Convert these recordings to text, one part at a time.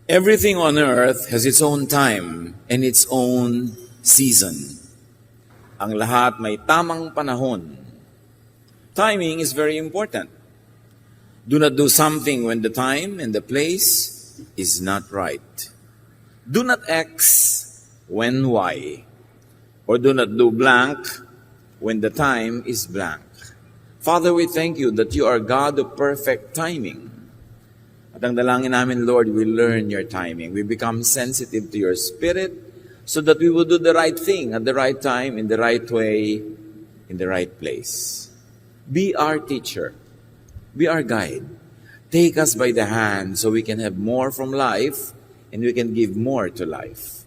Everything on earth has its own time and its own season. Ang lahat may tamang panahon. Timing is very important. Do not do something when the time and the place is not right. Do not X when Y. Or do not do blank when the time is blank. Father, we thank you that you are God of perfect timing. At ang dalangin namin, Lord, we learn your timing. We become sensitive to your Spirit so that we will do the right thing at the right time, in the right way, in the right place. Be our teacher. Be our guide. Take us by the hand so we can have more from life and we can give more to life.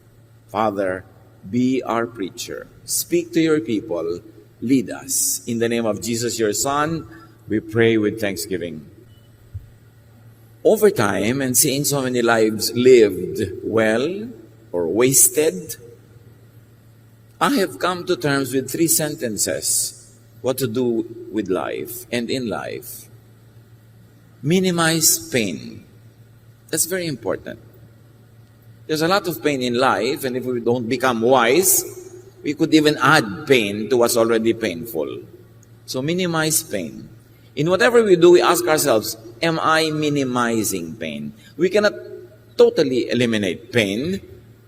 Father, be our preacher. Speak to your people. Lead us. In the name of Jesus, your Son, we pray with thanksgiving. Over time, and seeing so many lives lived well or wasted, I have come to terms with 3 sentences what to do with life and in life. Minimize pain. That's very important. There's a lot of pain in life, and if we don't become wise, we could even add pain to what's already painful. So minimize pain. In whatever we do, we ask ourselves, am I minimizing pain? We cannot totally eliminate pain,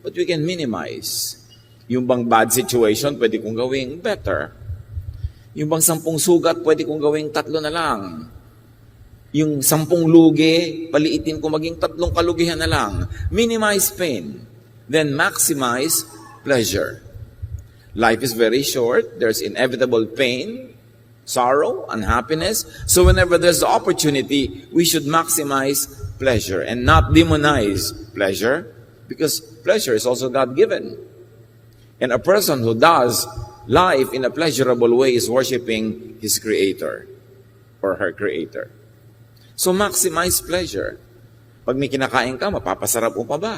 but we can minimize. Yung bang bad situation, pwede kong gawing better. Yung bang 10 sugat, pwede kong gawing 3 na lang. Yung 10 lugi, paliitin ko maging 3 kalugihan na lang. Minimize pain. Then maximize pleasure. Life is very short. There's inevitable pain, sorrow, unhappiness. So whenever there's the opportunity, we should maximize pleasure and not demonize pleasure, because pleasure is also God-given. And a person who does life in a pleasurable way is worshiping his Creator or her Creator. So maximize pleasure. Pag may kinakain ka, mapapasarap mo pa ba?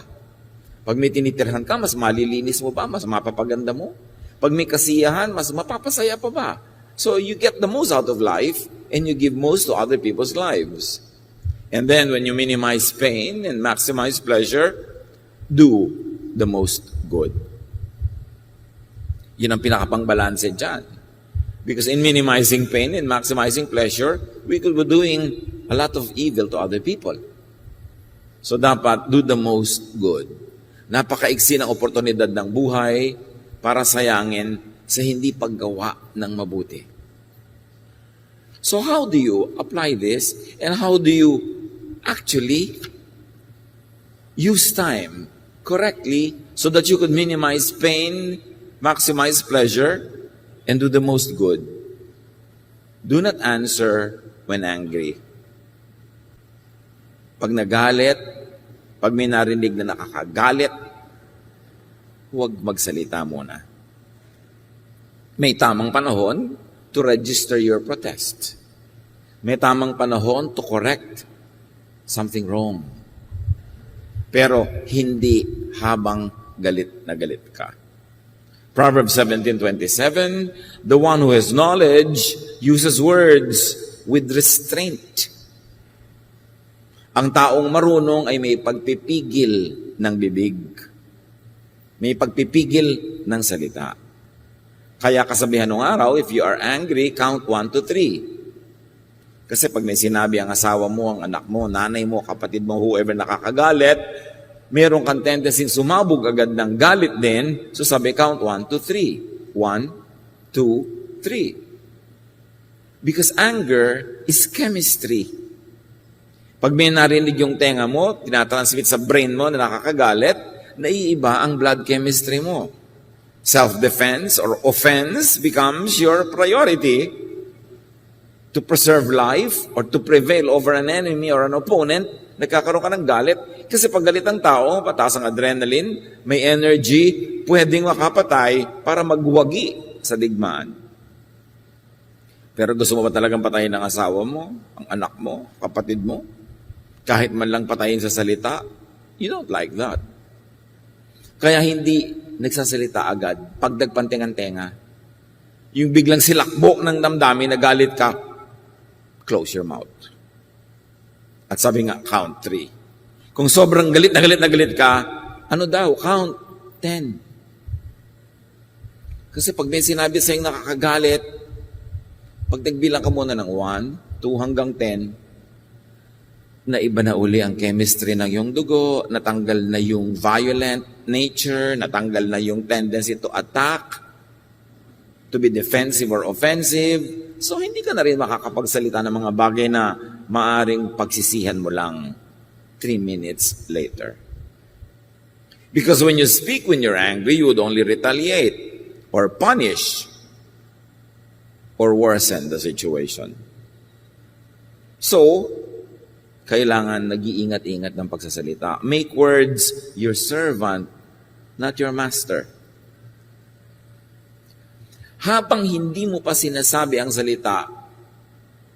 Pag may tinitirhan ka, mas malilinis mo ba? Mas mapapaganda mo? Pag may kasiyahan, mas mapapasaya pa ba? So you get the most out of life and you give most to other people's lives. And then when you minimize pain and maximize pleasure, do the most good. Yun ang pinakapang-balanse dyan. Because in minimizing pain and maximizing pleasure, we could be doing a lot of evil to other people. So dapat do the most good. Napakaigsi ng oportunidad ng buhay para sayangin sa hindi paggawa ng mabuti. So how do you apply this and how do you actually use time correctly so that you could minimize pain, maximize pleasure, and do the most good? Do not answer when angry. Pag nagalit, pag may narinig na nakakagalit, huwag magsalita muna. May tamang panahon to register your protest. May tamang panahon to correct something wrong. Pero hindi habang galit na galit ka. Proverbs 17:27, the one who has knowledge uses words with restraint. Ang taong marunong ay may pagpipigil ng bibig. May pagpipigil ng salita. Kaya kasabihan ng araw, if you are angry, count 1 to 3. Kasi pag may sinabi ang asawa mo, ang anak mo, nanay mo, kapatid mo, whoever nakakagalit, meron kang tendency sumabog agad ng galit din. So sabi, count 1 to 3. 1, 2, 3. Because anger is chemistry. Pag may narinig yung tenga mo, tinatransmit sa brain mo na nakakagalit, naiiba ang blood chemistry mo. Self-defense or offense becomes your priority to preserve life or to prevail over an enemy or an opponent. Nagkakaroon ka ng galit. Kasi pag galit ang tao, pataas ang adrenaline, may energy, pwedeng makapatay para magwagi sa digmaan. Pero gusto mo ba talagang patayin ang asawa mo, ang anak mo, kapatid mo? Kahit man lang patayin sa salita? You don't like that. Kaya hindi nagsasalita agad pag nagpantingan-tenga. Yung biglang silakbo ng damdamin, nagalit ka, close your mouth. At sabi nga, count 3. Kung sobrang galit na galit ka, ano daw? Count 10. Kasi pag may sinabi sa'yo nakakagalit, pag nagbilang ka muna ng 1, 2 hanggang 10, na iba na uli ang chemistry ng iyong dugo, natanggal na yung violent nature, natanggal na yung tendency to attack, to be defensive or offensive. So hindi ka na rin makakapagsalita ng mga bagay na maaring pagsisihan mo lang 3 minutes later. Because when you speak when you're angry, you would only retaliate or punish or worsen the situation. So, kailangan nag-iingat-ingat ng pagsasalita. Make words your servant, not your master. Habang hindi mo pa sinasabi ang salita,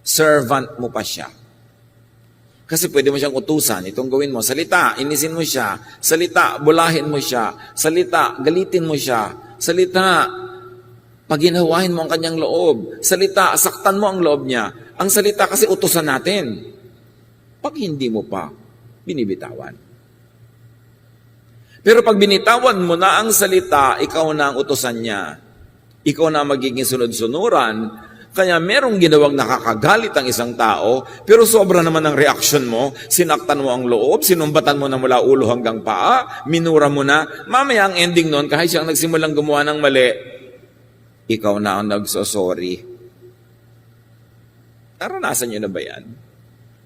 servant mo pa siya. Kasi pwede mo siyang utusan, itong gawin mo, salita, inisin mo siya, salita, bulahin mo siya, salita, galitin mo siya, salita, paginawahin mo ang kanyang loob, salita, saktan mo ang loob niya. Ang salita kasi utusan natin. Pag hindi mo pa, binibitawan. Pero pag binitawan mo na ang salita, ikaw na ang utusan niya. Ikaw na magiging sunod-sunuran. Kaya merong ginawang nakakagalit ang isang tao, pero sobra naman ang reaksyon mo, sinaktan mo ang loob, sinumbatan mo na mula ulo hanggang paa, minura mo na, mamaya ang ending nun, kahit siyang nagsimulang gumawa ng mali, ikaw na ang nagsosorry. Naranasan niyo na ba yan?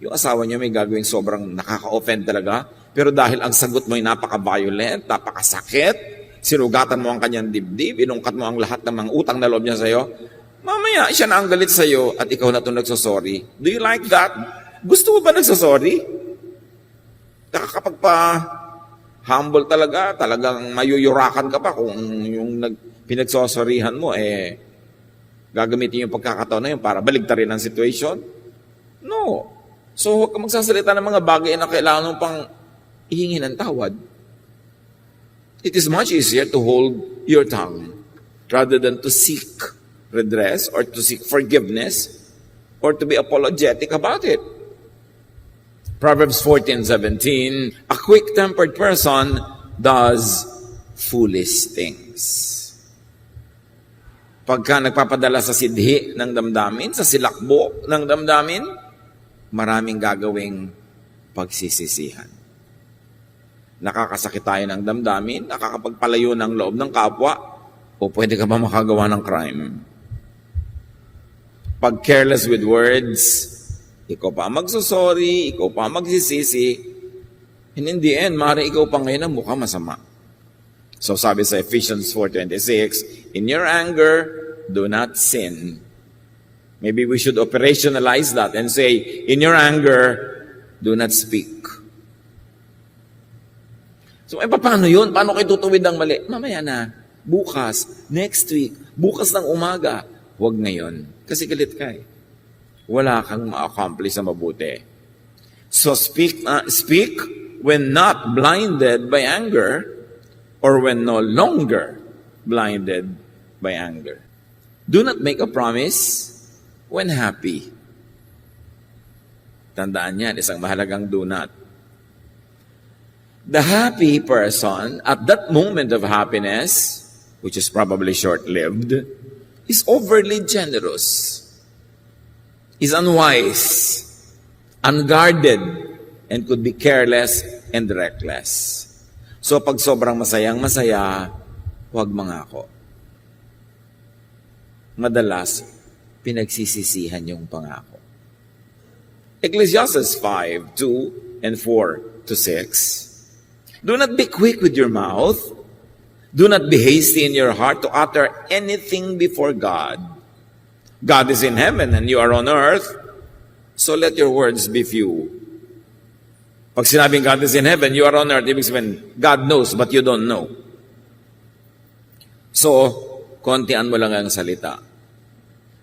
Yung asawa niyo may gagawing sobrang nakaka-offend talaga, pero dahil ang sagot mo ay napaka-violent, napakasakit, sinugatan mo ang kanyang dibdib, inungkat mo ang lahat ng mga utang na loob niya sa'yo, mamaya, siya na ang galit sa'yo at ikaw na itong nagsosorry. Do you like that? Gusto mo ba nagsosorry? Nakakapagpa-humble talaga, talagang mayuyurakan ka pa kung yung pinagsosorryhan mo, gagamitin yung pagkakataon na yun para baligtarin ang situation? No. So, huwag ka magsasalita ng mga bagay na kailangan mo pang ihingi ng tawad. It is much easier to hold your tongue rather than to seek redress or to seek forgiveness or to be apologetic about it. Proverbs 14:17, a quick-tempered person does foolish things. Pagka nagpapadala sa sidhi ng damdamin, sa silakbo ng damdamin, maraming gagawing pagsisisihan. Nakakasakit tayo ng damdamin, nakakapagpalayo ng loob ng kapwa, o pwede ka ba makagawa ng crime? Pag careless with words, ikaw pa magsusorry, ikaw pa magsisisi, and in the end, maaaring ikaw pa ngayon ang mukha masama. So sabi sa Ephesians 4:26, in your anger, do not sin. Maybe we should operationalize that and say, in your anger, do not speak. So, paano yun? Paano kayo tutuwid ng mali? Mamaya na. Bukas. Next week. Bukas ng umaga. Huwag ngayon. Kasi galit ka eh. Wala kang ma-accomplish na mabuti. So, speak when not blinded by anger or when no longer blinded by anger. Do not make a promise when happy. Tandaan yan, isang mahalagang do not. The happy person, at that moment of happiness, which is probably short-lived, is overly generous, is unwise, unguarded, and could be careless and reckless. So pag sobrang masayang masaya, huwag mangako. Madalas, pinagsisisihan yung pangako. Ecclesiastes 5:2 and 4-6. Do not be quick with your mouth. Do not be hasty in your heart to utter anything before God. God is in heaven and you are on earth, so let your words be few. Pag sinabing God is in heaven, you are on earth, ibig sabihin, God knows but you don't know. So, kontian mo lang ang salita.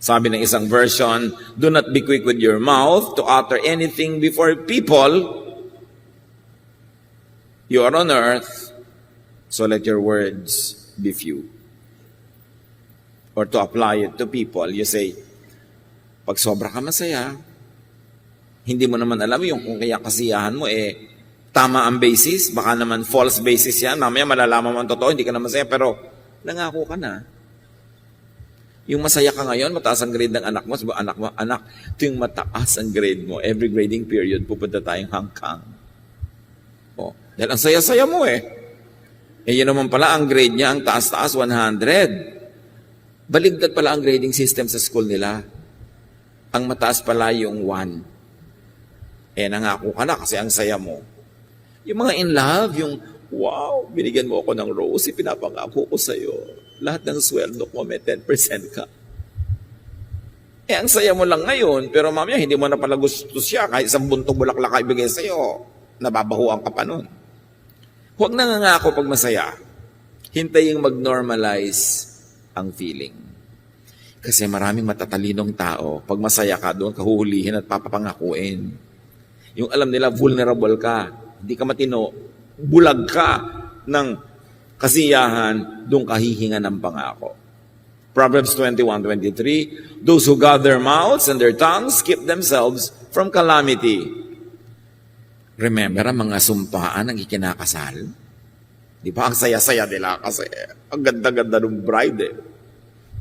Sabi ng isang version, do not be quick with your mouth to utter anything before people. You are on earth, so let your words be few. Or to apply it to people, you say, pag sobra ka masaya, hindi mo naman alam yung kung kaya kasiyahan mo tama ang basis, baka naman false basis yan. Mamaya malalaman mo ang totoo, hindi ka na masaya, pero nangako ka na. Yung masaya ka ngayon, mataas ang grade ng anak mo, sabi, anak, ito yung mataas ang grade mo. Every grading period, pupunta tayong hangkang. Oh, dahil ang saya-saya mo eh. Eh yun naman pala, ang grade niya, ang taas-taas, 100. Baligtad pala ang grading system sa school nila. Ang mataas pala yung 1. Eh nangako ka na kasi ang saya mo. Yung mga in love, yung, wow, binigyan mo ako ng rose, pinapangako ko sa'yo. Lahat ng sweldo ko, may 10% ka. Eh, ang saya mo lang ngayon, pero mamaya hindi mo na pala gusto siya, kahit isang buntong bulaklak ka ibigay sa'yo, nababahuan ka pa nun. Huwag nangangako pag masaya. Hintayin mag-normalize ang feeling. Kasi maraming matatalinong tao, pag masaya ka doon, kahuhulihin at papapangakuin. Yung alam nila, vulnerable ka. Hindi ka matino, bulag ka ng kasiyahan, doon kahihinga ng pangako. Proverbs 21:23, those who guard their mouths and their tongues keep themselves from calamity. Remember ang mga sumpaan ng ikinakasal? Di ba? Ang saya-saya nila kasi ang ganda-ganda ng bride eh.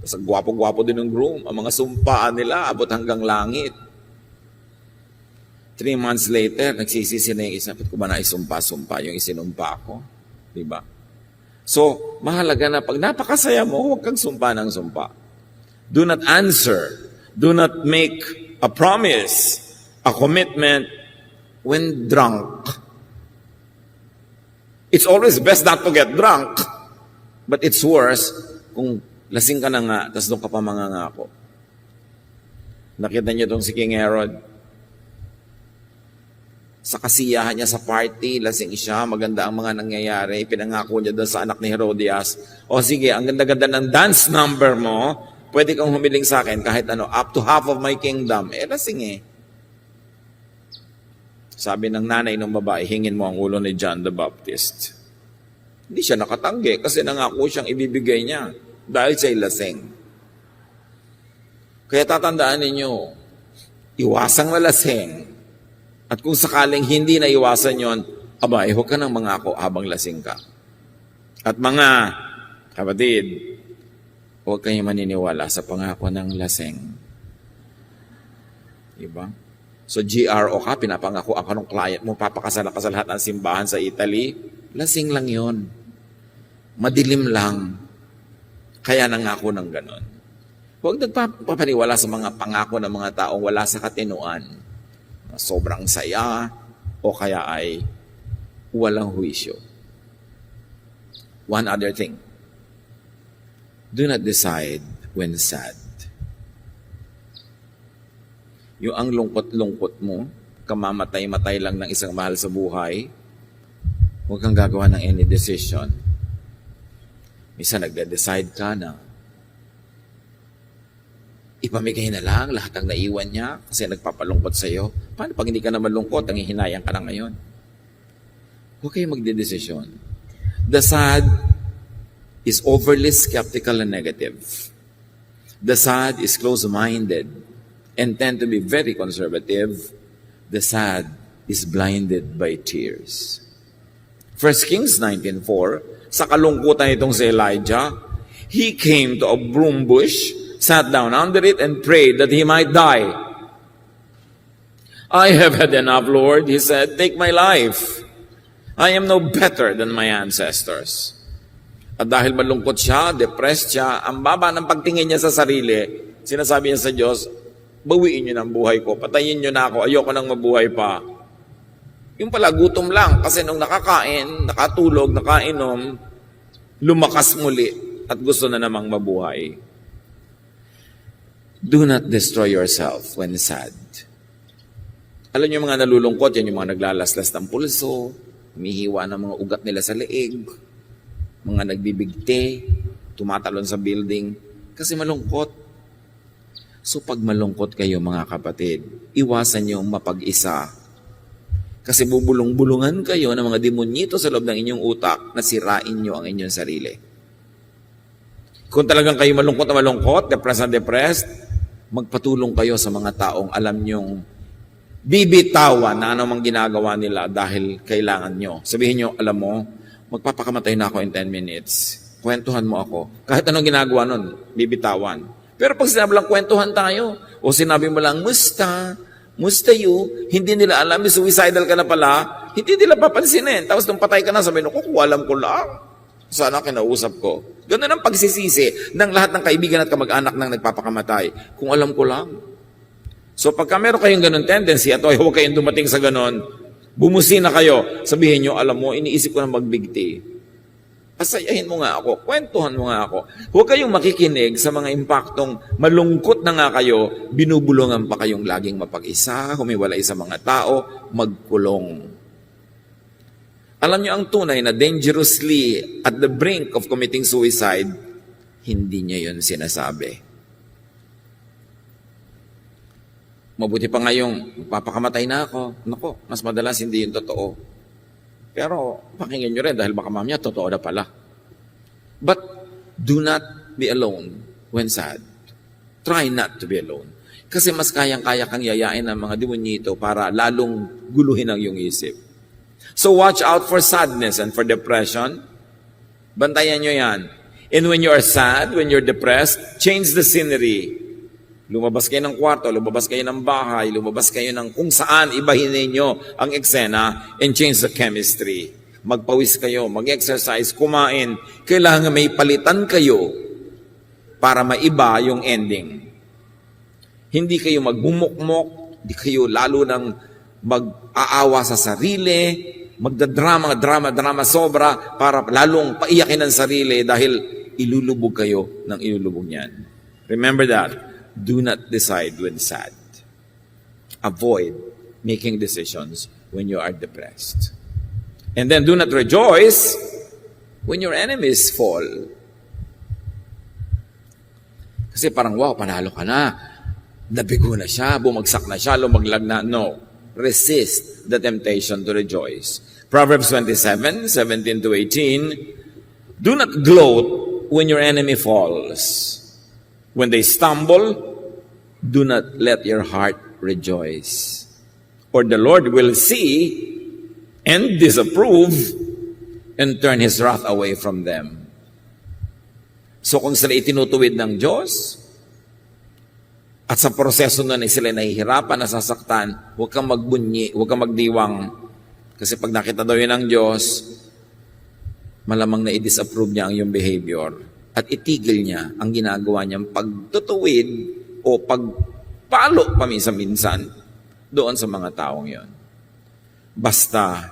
Kasi gwapo-gwapo din ng groom. Ang mga sumpaan nila abot hanggang langit. 3 months later, nagsisisi na yung isa, ko ba na isumpa-sumpa yung isinumpa ko? Diba? So, mahalaga na pag napakasaya mo, huwag kang sumpa ng sumpa. Do not answer. Do not make a promise, a commitment when drunk. It's always best not to get drunk. But it's worse kung lasing ka na nga, tapos doon ka pa mangangako. Nakita niyo itong si King Herod. Sa kasiyahan niya sa party, lasing siya, maganda ang mga nangyayari, pinangako niya doon sa anak ni Herodias, o sige, ang ganda-ganda ng dance number mo, pwede kang humiling sa akin kahit ano, up to half of my kingdom. Eh, lasing eh. Sabi ng nanay ng babae, hingin mo ang ulo ni John the Baptist. Hindi siya nakatanggi kasi nangako siyang ibibigay niya dahil siya'y lasing. Kaya tatandaan ninyo, iwasang malasing. At kung sakaling hindi na iwasan yon, abay, huwag ka nang mangako habang lasing ka. At mga kapatid, huwag kayong maniniwala sa pangako ng lasing. Diba? So GRO ka, pinapangako ako ng client mo, papakasal sa lahat ng simbahan sa Italy, lasing lang yon. Madilim lang. Kaya nangako ng ganon. Huwag nagpapaniwala sa mga pangako ng mga taong wala sa katinuan. Sobrang saya o kaya ay walang huwisyo. One other thing. Do not decide when sad. Yung ang lungkot-lungkot mo, kamamatay-matay lang ng isang mahal sa buhay, huwag kang gagawa ng any decision. Minsan nagde-decide ka na ipamigay na lang lahat ng naiwan niya kasi nagpapalungkot sa iyo. Paano pag hindi ka naman lungkot, ang hihinayang ka na ngayon? Huwag kayong magdedesisyon. The sad is overly skeptical and negative. The sad is close-minded and tend to be very conservative. The sad is blinded by tears. 1 Kings 19:4, sa kalungkutan itong si Elijah, he came to a broom bush, sat down under it, and prayed that he might die. I have had enough, Lord, he said. Take my life. I am no better than my ancestors. At dahil malungkot siya, depressed siya, ang baba ng pagtingin niya sa sarili, sinasabi niya sa Diyos, bawiin niyo ng buhay ko, patayin niyo na ako, ayoko nang mabuhay pa. Yung pala, gutom lang, kasi nung nakakain, nakatulog, nakainom, lumakas muli at gusto na namang mabuhay. Do not destroy yourself when sad. Alam niyo mga nalulungkot, yan yung mga naglalaslas ng pulso, humihiwa ng mga ugat nila sa leeg, mga nagbibigti, tumatalon sa building, kasi malungkot. So pag malungkot kayo mga kapatid, iwasan niyo mapag-isa. Kasi bubulong-bulungan kayo ng mga demonyito sa loob ng inyong utak na sirain niyo ang inyong sarili. Kung talagang kayo malungkot na malungkot, depressed na depressed, magpatulong kayo sa mga taong alam niyong Bibitawan na anumang ginagawa nila dahil kailangan nyo. Sabihin nyo, alam mo, magpapakamatay na ako in 10 minutes. Kwentuhan mo ako. Kahit anong ginagawa nun, bibitawan. Pero pag sinabi lang, kwentuhan tayo, o sinabi mo lang, musta you, hindi nila alam, suicidal ka na pala, hindi nila papansinin. Tapos nung patay ka na, sabihin ko, alam ko lang. Sana kinausap ko. Ganun ang pagsisisi ng lahat ng kaibigan at kamag-anak ng nagpapakamatay. Kung alam ko lang. So pagka meron kayong ganun tendency, at huwag kayong dumating sa ganun, bumusi na kayo, sabihin nyo, alam mo, iniisip ko na magbigti. Pasayahin mo nga ako, kwentuhan mo nga ako. Huwag kayong makikinig sa mga impaktong malungkot na nga kayo, binubulungan pa kayong laging mapag-isa, humiwalay sa mga tao, magkulong. Alam nyo ang tunay na dangerously at the brink of committing suicide, hindi niya yun sinasabi. Mabuti pa ngayong, magpapakamatay na ako. Naku, mas madalas hindi yun totoo. Pero pakinggan nyo rin dahil baka mamaya totoo na pala. But do not be alone when sad. Try not to be alone. Kasi mas kayang-kaya kang yayain ng mga demonyito para lalong guluhin ang iyong isip. So watch out for sadness and for depression. Bantayan nyo yan. And when you are sad, when you're depressed, change the scenery. Lumabas kayo ng kwarto, lumabas kayo ng bahay, lumabas kayo ng kung saan, ibahin ninyo ang eksena and change the chemistry. Magpawis kayo, mag-exercise, kumain. Kailangan may palitan kayo para maiba yung ending. Hindi kayo magbumukmok, hindi kayo lalo nang mag-aawa sa sarili, magdadrama sobra para lalong paiyakin ang sarili dahil ilulubog kayo ng ilulubog niyan. Remember that. Do not decide when sad. Avoid making decisions when you are depressed. And then do not rejoice when your enemies fall. Kasi parang, wow, panalo ka na. Nabigo na siya, bumagsak na siya, lumaglag na. No. Resist the temptation to rejoice. Proverbs 27, 17 to 18. Do not gloat when your enemy falls. When they stumble, do not let your heart rejoice. Or the Lord will see and disapprove and turn His wrath away from them. So kung sila itinutuwid ng Diyos, at sa proseso nun ay sila nahihirapan, nasasaktan, huwag kang magbunyi, huwag kang magdiwang. Kasi pag nakita daw yun ng Diyos, malamang na i-disapprove niya ang iyong behavior. At itigil niya ang ginagawa niyang pagtutuwid o pagpalo paminsan-minsan doon sa mga taong yon. Basta,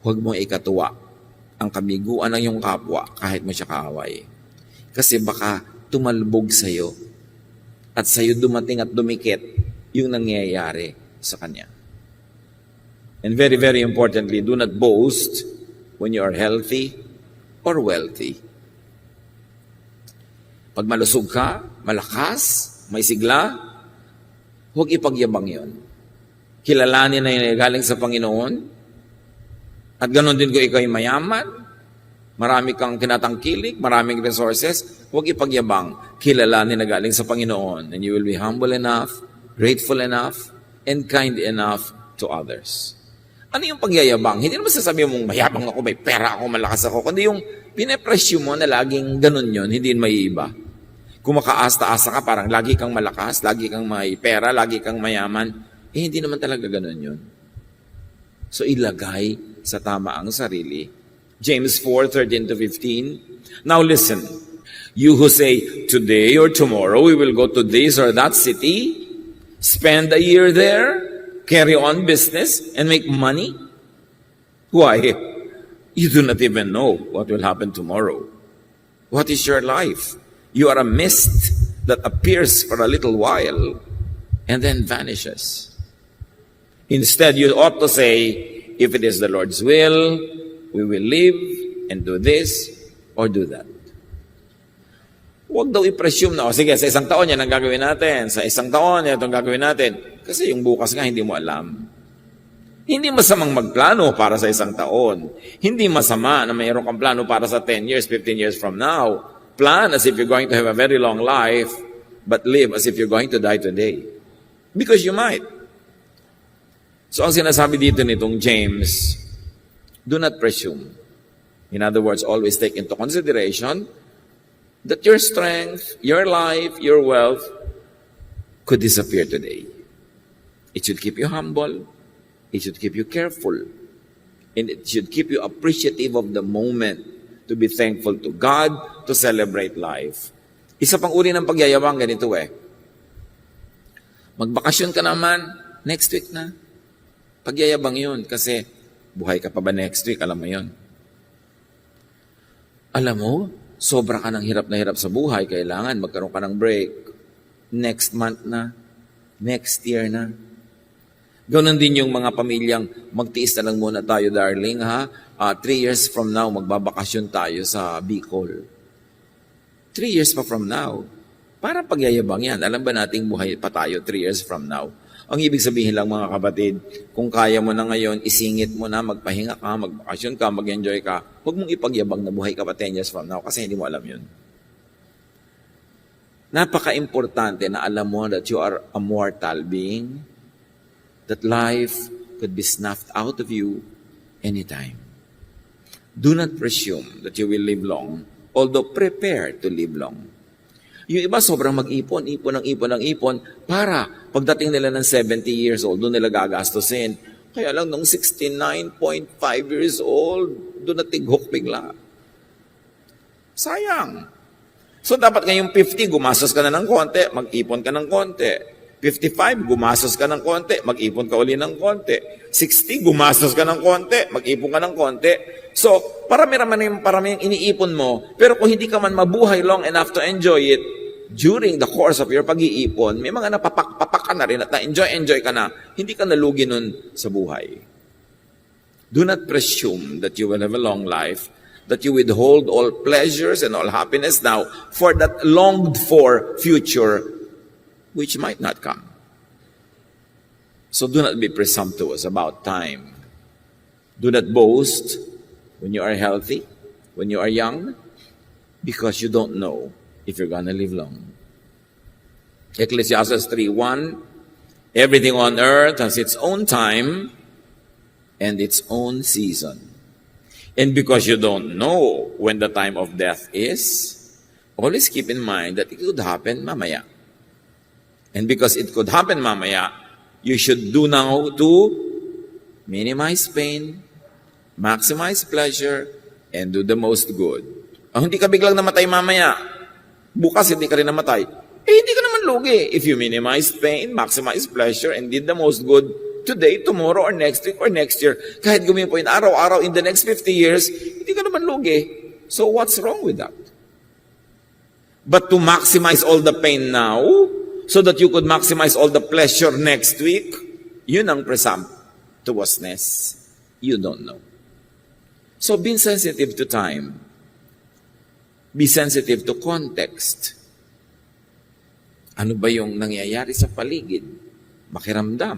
huwag mong ikatuwa ang kabiguan ng iyong kapwa kahit mo siya kaaway. Kasi baka tumalbog sa'yo at sa'yo dumating at dumikit yung nangyayari sa kanya. And very, very importantly, do not boast when you are healthy or wealthy. Pag malusog ka, malakas, may sigla, huwag ipagyabang yon. Kilalanin na yun galing sa Panginoon. At ganoon din kung ikaw ay mayaman, marami kang tinatangkilik, maraming resources, huwag ipagyabang. Kilalanin na galing sa Panginoon. And you will be humble enough, grateful enough, and kind enough to others. Ano yung pagyayabang? Hindi naman sasabihin mong mayabang ako, may pera ako, malakas ako. Kundi yung pinapresyo mo na laging ganun yun, hindi yun may iba. Kung makaasta-asa ka, parang lagi kang malakas, lagi kang may pera, lagi kang mayaman, hindi naman talaga ganun yun. So ilagay sa tama ang sarili. James 4:13 to 15. Now listen, you who say, today or tomorrow we will go to this or that city, spend a year there, carry on business, and make money? Why? You do not even know what will happen tomorrow. What is your life? You are a mist that appears for a little while and then vanishes. Instead, you ought to say, if it is the Lord's will, we will live and do this or do that. Huwag daw i-presume na, sige, sa isang taon yan ang gagawin natin. Sa isang taon yan itong gagawin natin. Kasi yung bukas nga hindi mo alam. Hindi masamang magplano para sa isang taon. Hindi masama na mayroon kang plano para sa 10 years, 15 years from now. Plan as if you're going to have a very long life, but live as if you're going to die today. Because you might. So ang sinasabi dito nitong James, do not presume. In other words, always take into consideration that your strength, your life, your wealth could disappear today. It should keep you humble. It should keep you careful. And it should keep you appreciative of the moment, to be thankful to God, to celebrate life. Isa pang uri ng pagyayabang, ganito Magbakasyon ka naman, next week na. Pagyayabang yun, kasi buhay ka pa ba next week? Alam mo yun. Alam mo, sobra ka ng hirap na hirap sa buhay, kailangan magkaroon ka ng break. Next month na, next year na. Ganoon din yung mga pamilyang magtiis na lang muna tayo, darling, ha? 3 years from now, magbabakasyon tayo sa Bicol. 3 years pa from now. Para pagyayabang yan. Alam ba nating buhay pa tayo 3 years from now? Ang ibig sabihin lang mga kapatid, kung kaya mo na ngayon, isingit mo na, magpahinga ka, magbakasyon ka, mag-enjoy ka, huwag mong ipagyabang na buhay ka pa 10 years from now kasi hindi mo alam yun. Napaka-importante na alam mo that you are a mortal being, that life could be snuffed out of you anytime. Do not presume that you will live long, although prepare to live long. Yung iba sobrang mag-ipon, ipon, para pagdating nila ng 70 years old, doon nila gagastusin. Kaya lang nung 69.5 years old, doon na tighok bigla. Sayang. So dapat ngayong 50, gumastos ka na ng konti, mag-ipon ka ng konti. 55, gumastos ka ng konti, mag-ipon ka uli ng konti. 60, gumastos ka ng konti, mag-ipon ka ng konti. So, parami yung iniipon mo, pero kung hindi ka man mabuhay long enough to enjoy it, during the course of your pag-iipon, may mga napapak ka na rin at na-enjoy ka na, hindi ka nalugi nun sa buhay. Do not presume that you will have a long life, that you withhold all pleasures and all happiness now for that longed-for future which might not come. So do not be presumptuous about time. Do not boast when you are healthy, when you are young, because you don't know if you're gonna live long. Ecclesiastes 3:1, everything on earth has its own time and its own season. And because you don't know when the time of death is, always keep in mind that it could happen mamaya. And because it could happen mamaya, you should do now to minimize pain, maximize pleasure, and do the most good. Hindi ka biglang namatay mamaya, bukas hindi ka rin namatay, hindi ka naman lugi. If you minimize pain, maximize pleasure, and did the most good today, tomorrow, or next week, or next year, kahit gawin po yun araw-araw in the next 50 years, hindi ka naman lugi. So what's wrong with that? But to maximize all the pain now, so that you could maximize all the pleasure next week, yun ang presumptuousness. You don't know. So be sensitive to time. Be sensitive to context. Ano ba yung nangyayari sa paligid? Makiramdam.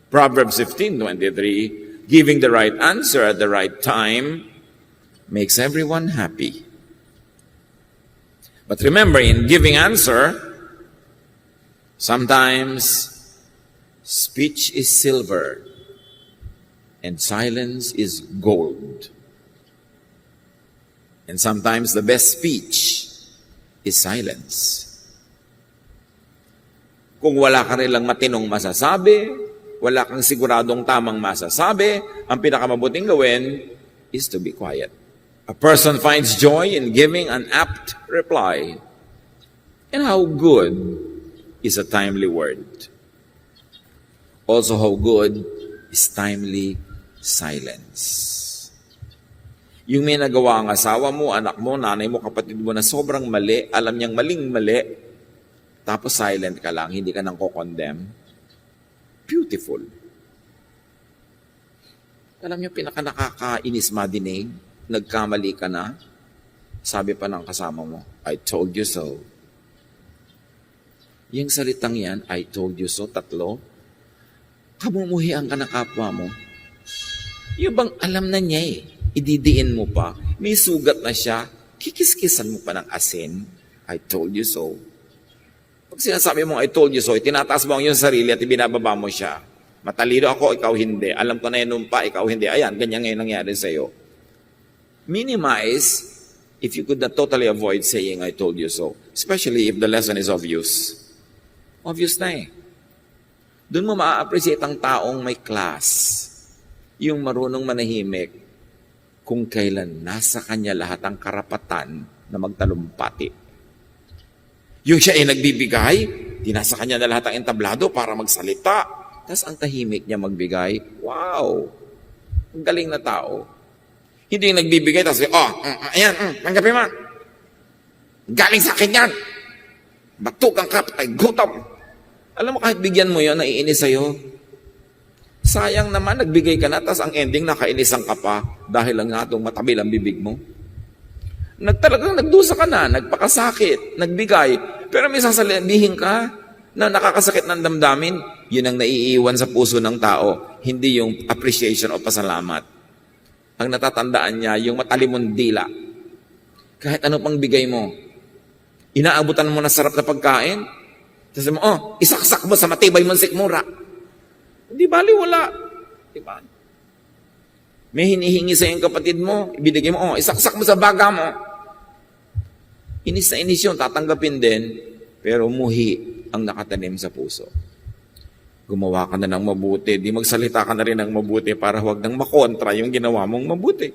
Proverbs 15:23, giving the right answer at the right time makes everyone happy. But remember, in giving answer, sometimes speech is silver and silence is gold. And sometimes the best speech is silence. Kung wala ka rin lang matinong masasabi, wala kang siguradong tamang masasabi, ang pinakamabuting gawin is to be quiet. A person finds joy in giving an apt reply. And how good is a timely word. Also, how good is timely silence. Yung may nagawa ang asawa mo, anak mo, nanay mo, kapatid mo na sobrang mali, alam niyang maling-mali, tapos silent ka lang, hindi ka nang ko-condemn. Beautiful. Alam niyo, pinaka-nakakainis madinig, nagkamali ka na, sabi pa ng kasama mo, I told you so. Yung salitang yan, I told you so, 3, kamumuhian ka ng kapwa mo. Yung bang alam na niya ididiin mo pa, may sugat na siya, kikiskisan mo pa ng asin, I told you so. Pag sinasabi mo, I told you so, itinataas mo ang iyong sarili at ibinababa mo siya. Matalino ako, ikaw hindi. Alam ko na yun pa, ikaw hindi. Ayan, ganyan ngayon nangyari sa'yo. Minimize if you could not totally avoid saying, I told you so. Especially if the lesson is obvious. Obvious na eh. Doon mo maa-appreciate ang taong may class. Yung marunong manahimik kung kailan nasa kanya lahat ang karapatan na magtalumpati. Yung siya ay nagbibigay, di nasa kanya na lahat ang entablado para magsalita. Tapos ang tahimik niya magbigay, wow! Ang galing na tao. Hindi yung nagbibigay, tapos, ayan, tanggapin mo. Galing sa akin yan. Batugang ka, patay, gutom. Alam mo, kahit bigyan mo yun, naiinis sa'yo. Sayang naman, nagbigay ka na, tapos ang ending, nakainisan ka pa dahil lang natong matabil ang bibig mo. Talagang nagdusa ka na, nagpakasakit, nagbigay, pero may sasabihin ka na nakakasakit ng damdamin, yun ang naiiwan sa puso ng tao, hindi yung appreciation o pasalamat. Ang natatandaan niya, yung matalimong dila. Kahit ano pang bigay mo, inaabutan mo na sarap na pagkain, tapos mo, isaksak mo sa matibay mong sikmura. Hindi bali, wala. Diba? May hinihingi sa iyong kapatid mo, ibinigay mo, isaksak mo sa baga mo. Inis na inis yun, tatanggapin din, pero muhi ang nakatanim sa puso. Gumawa ka na ng mabuti, di magsalita ka na rin ng mabuti para huwag nang makontra yung ginawa mong mabuti.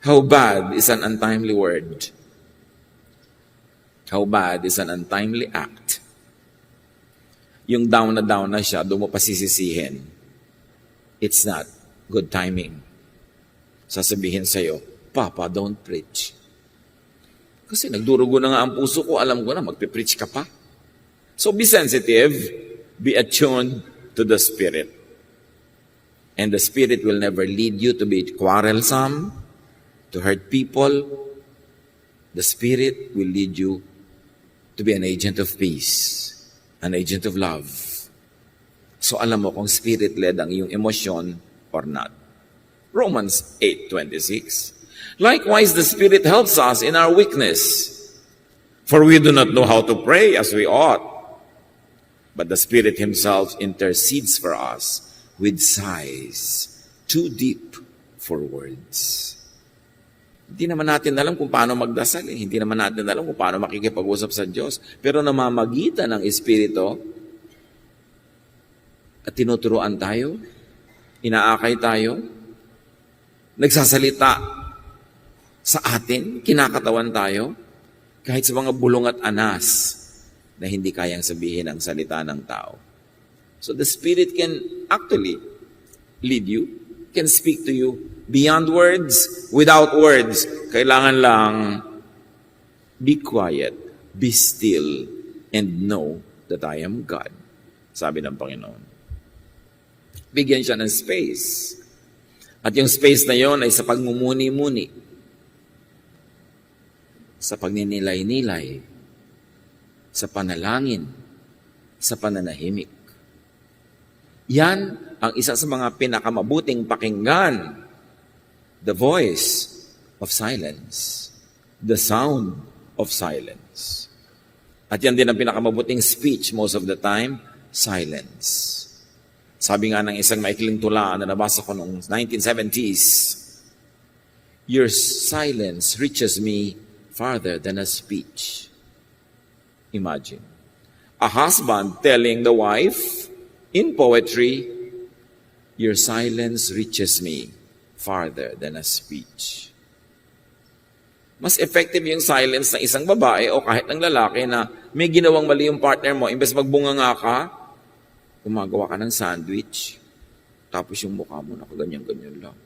How bad is an untimely word? How bad is an untimely act? Yung down na siya, doon mo pasisisihin. It's not good timing. Sasabihin sa'yo, Papa, don't preach. Kasi nagdurugo na nga ang puso ko, alam ko na, magpipreach ka pa. So be sensitive, be attuned to the Spirit. And the Spirit will never lead you to be quarrelsome, to hurt people. The Spirit will lead you to be an agent of peace, an agent of love. So alam mo kung Spirit-led ang iyong emosyon or not. Romans 8:26. Likewise, the Spirit helps us in our weakness. For we do not know how to pray as we ought. But the Spirit Himself intercedes for us with sighs too deep for words. Hindi naman natin alam kung paano magdasal. Hindi naman natin alam kung paano makikipag-usap sa Diyos. Pero namamagitan ng Espiritu at tinuturuan tayo, inaakay tayo, nagsasalita sa atin, kinakatawan tayo, kahit sa mga bulong at anas na hindi kayang sabihin ang salita ng tao. So the Spirit can actually lead you, can speak to you beyond words, without words. Kailangan lang be quiet, be still, and know that I am God. Sabi ng Panginoon. Bigyan siya ng space. At yung space na yon ay sa pagmumuni-muni, sa pagninilay-nilay, sa panalangin, sa pananahimik. Yan ang isa sa mga pinakamabuting pakinggan. The voice of silence. The sound of silence. At yan din ang pinakamabuting speech most of the time, silence. Sabi nga ng isang maikling tula na nabasa ko noong 1970s, your silence reaches me farther than a speech. Imagine. A husband telling the wife in poetry, your silence reaches me farther than a speech. Mas effective yung silence ng isang babae o kahit ng lalaki na may ginawang mali yung partner mo, imbes magbunga nga ka, gumagawa ka ng sandwich, tapos yung mukha mo nakaganyan-ganyan lang.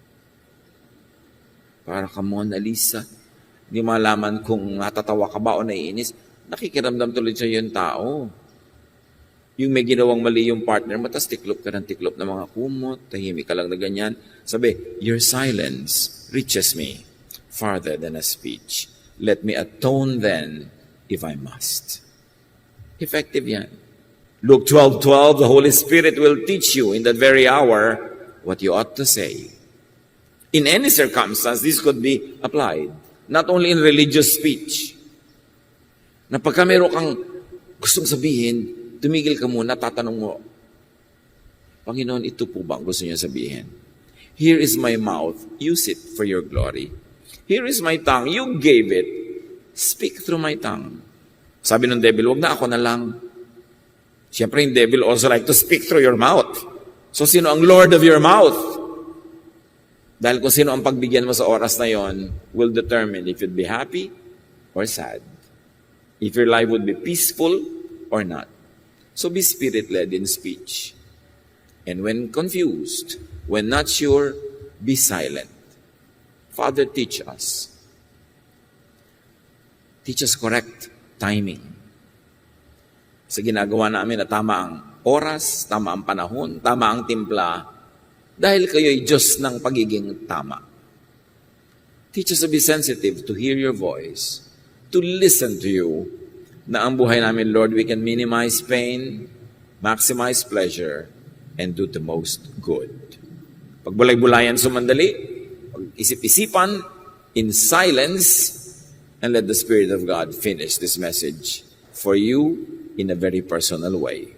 Para ka Mona Lisa. Hindi malaman kung natatawa ka ba o naiinis. Nakikiramdam tuloy sa yung tao. Yung may ginawang mali yung partner mo, tapos tiklop ka ng tiklop ng mga kumot, tahimik ka lang na ganyan. Sabi, your silence reaches me farther than a speech. Let me atone then if I must. Effective yan. Luke 12:12, the Holy Spirit will teach you in that very hour what you ought to say. In any circumstance, this could be applied. Not only in religious speech. Na pagka meron kang gustong sabihin, tumigil ka muna, tatanong mo, Panginoon, ito po ba ang gusto niyo sabihin? Here is my mouth, use it for your glory. Here is my tongue, you gave it, speak through my tongue. Sabi ng devil, wag na ako na lang. Siyempre, yung devil also like to speak through your mouth. So, sino ang Lord of your mouth? Dahil kung sino ang pagbigyan mo sa oras na yon will determine if you'd be happy or sad. If your life would be peaceful or not. So, be spirit-led in speech. And when confused, when not sure, be silent. Father, teach us. Teach us correct timing. Sa ginagawa namin na tama ang oras, tama ang panahon, tama ang timpla, dahil kayo'y Diyos ng pagiging tama. Teach us to be sensitive, to hear your voice, to listen to you, na ang buhay namin, Lord, we can minimize pain, maximize pleasure, and do the most good. Pagbulay-bulayan sumandali, pag-isip-isipan, in silence, and let the Spirit of God finish this message for you in a very personal way.